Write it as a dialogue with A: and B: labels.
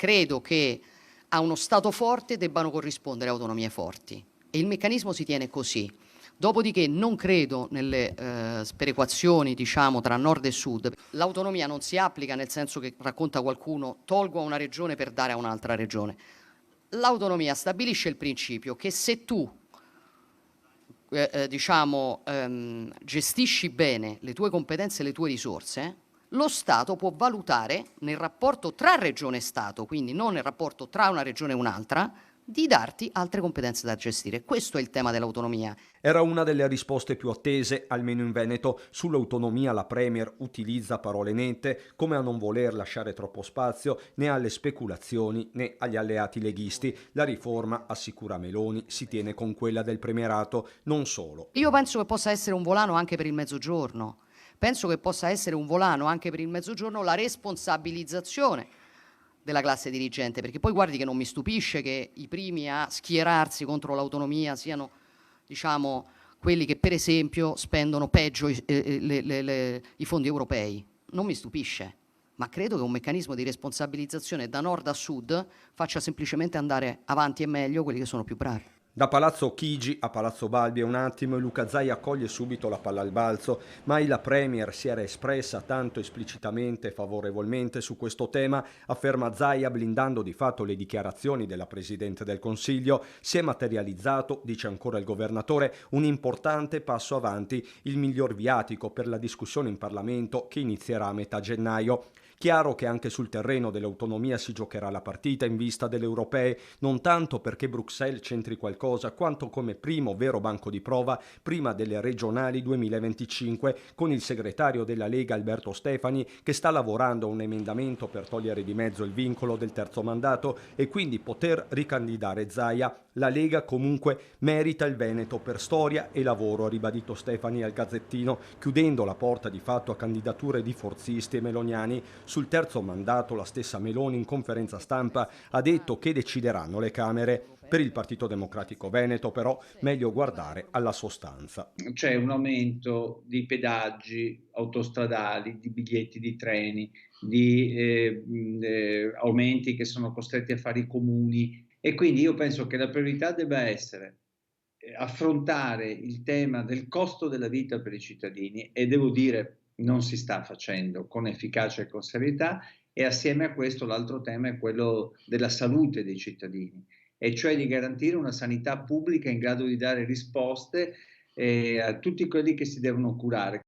A: credo che a uno Stato forte debbano corrispondere autonomie forti e il meccanismo si tiene così. Dopodiché non credo nelle sperequazioni, diciamo, tra nord e sud. L'autonomia non si applica nel senso che racconta qualcuno tolgo a una regione per dare a un'altra regione. L'autonomia stabilisce il principio che se tu gestisci bene le tue competenze e le tue risorse, lo Stato può valutare nel rapporto tra regione e Stato, quindi non nel rapporto tra una regione e un'altra, di darti altre competenze da gestire. Questo è il tema dell'autonomia.
B: Era una delle risposte più attese, almeno in Veneto. Sull'autonomia la Premier utilizza parole nette, come a non voler lasciare troppo spazio né alle speculazioni né agli alleati leghisti. La riforma, assicura Meloni, si tiene con quella del premierato, non solo.
A: Io penso che possa essere un volano anche per il Mezzogiorno. Penso che possa essere un volano anche per il Mezzogiorno la responsabilizzazione della classe dirigente, perché poi guardi che non mi stupisce che i primi a schierarsi contro l'autonomia siano, diciamo, quelli che per esempio spendono peggio i fondi europei. Non mi stupisce, ma credo che un meccanismo di responsabilizzazione da nord a sud faccia semplicemente andare avanti e meglio quelli che sono più bravi.
B: Da Palazzo Chigi a Palazzo Balbi è un attimo e Luca Zaia accoglie subito la palla al balzo. Mai la Premier si era espressa tanto esplicitamente e favorevolmente su questo tema, afferma Zaia, blindando di fatto le dichiarazioni della Presidente del Consiglio. Si è materializzato, dice ancora il governatore, un importante passo avanti, il miglior viatico per la discussione in Parlamento che inizierà a metà gennaio. Chiaro che anche sul terreno dell'autonomia si giocherà la partita in vista delle europee, non tanto perché Bruxelles c'entri qualcosa, quanto come primo vero banco di prova prima delle regionali 2025, con il segretario della Lega Alberto Stefani che sta lavorando a un emendamento per togliere di mezzo il vincolo del terzo mandato e quindi poter ricandidare Zaia. La Lega comunque merita il Veneto per storia e lavoro, ha ribadito Stefani al Gazzettino, chiudendo la porta di fatto a candidature di forzisti e meloniani. Sul terzo mandato la stessa Meloni in conferenza stampa ha detto che decideranno le Camere. Per il Partito Democratico Veneto però meglio guardare alla sostanza.
C: C'è un aumento di pedaggi autostradali, di biglietti di treni, di aumenti che sono costretti a fare i comuni e quindi io penso che la priorità debba essere affrontare il tema del costo della vita per i cittadini e devo dire non si sta facendo con efficacia e con serietà e assieme a questo l'altro tema è quello della salute dei cittadini e cioè di garantire una sanità pubblica in grado di dare risposte a tutti quelli che si devono curare.